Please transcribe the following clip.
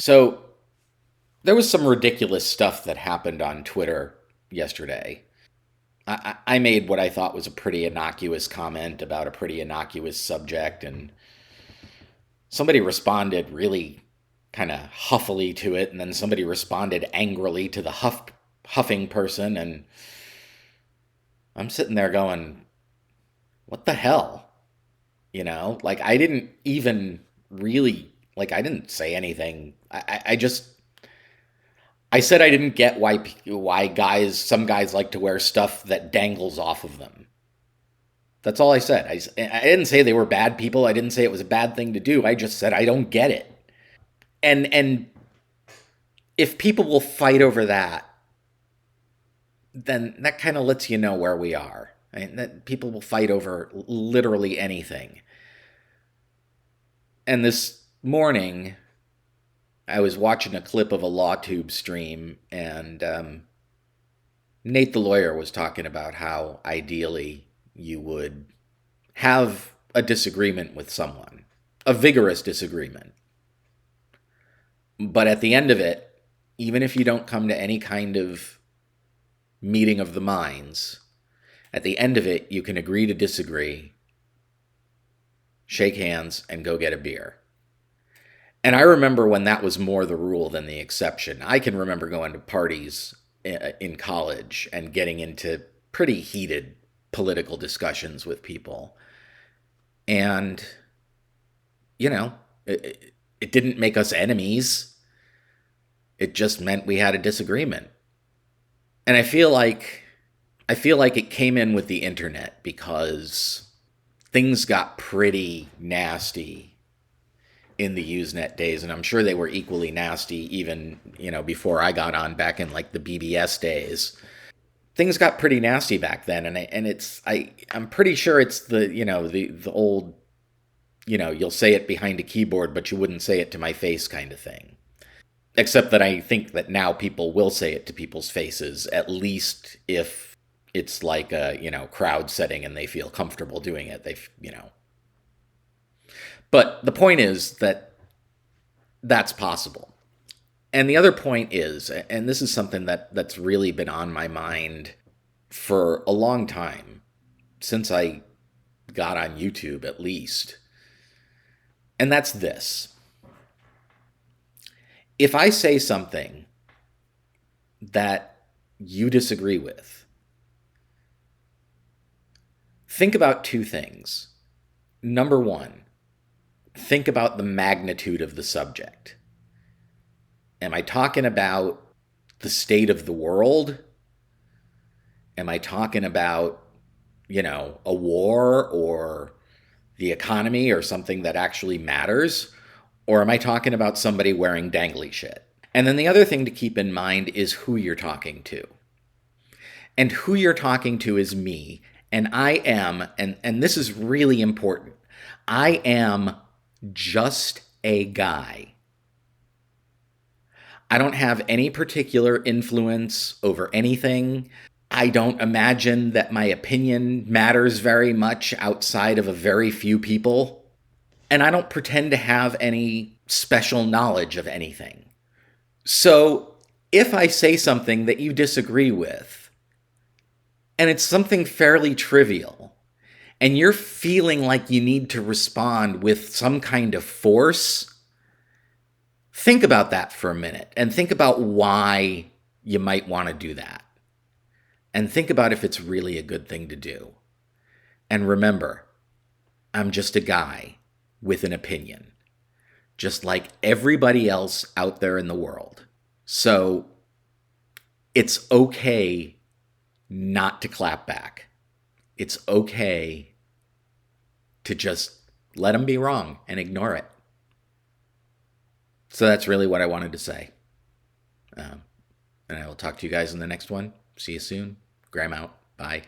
So there was some ridiculous stuff that happened on Twitter yesterday. I made what I thought was a pretty innocuous comment about a pretty innocuous subject, and somebody responded really kind of huffily to it, and then somebody responded angrily to the huffing person, and I'm sitting there going, "What the hell?" Like I didn't even really like I didn't say anything. I just I said I didn't get why some guys like to wear stuff that dangles off of them. That's all I said. I didn't say they were bad people. I didn't say it was a bad thing to do. I just said I don't get it. And if people will fight over that, then that kind of lets you know where we are. That people will fight over literally anything. And this morning, I was watching a clip of a LawTube stream, and Nate the lawyer was talking about how ideally you would have a disagreement with someone, a vigorous disagreement. But at the end of it, even if you don't come to any kind of meeting of the minds, at the end of it, you can agree to disagree, shake hands, and go get a beer. And I remember when that was more the rule than the exception. I can remember going to parties in college and getting into pretty heated political discussions with people. And, it didn't make us enemies. It just meant we had a disagreement. And I feel like it came in with the internet because things got pretty nasty in the Usenet days, and I'm sure they were equally nasty even, before I got on back in like the BBS days. Things got pretty nasty back then, I'm pretty sure it's the old, you'll say it behind a keyboard, but you wouldn't say it to my face kind of thing. Except that I think that now people will say it to people's faces, at least if it's like a, crowd setting and they feel comfortable doing it. But the point is that that's possible. And the other point is, and this is something that's really been on my mind for a long time, since I got on YouTube at least, and that's this. If I say something that you disagree with, think about two things. Number one, think about the magnitude of the subject. Am I talking about the state of the world? Am I talking about, a war or the economy or something that actually matters? Or am I talking about somebody wearing dangly shit? And then the other thing to keep in mind is who you're talking to. And who you're talking to is me. And I am, and this is really important, I am just a guy. I don't have any particular influence over anything. I don't imagine that my opinion matters very much outside of a very few people. And I don't pretend to have any special knowledge of anything. So if I say something that you disagree with, and it's something fairly trivial, and you're feeling like you need to respond with some kind of force, think about that for a minute and think about why you might want to do that. And think about if it's really a good thing to do. And remember, I'm just a guy with an opinion, just like everybody else out there in the world. So it's okay not to clap back. It's okay to just let them be wrong and ignore it. So that's really what I wanted to say. And I will talk to you guys in the next one. See you soon. Graham out. Bye.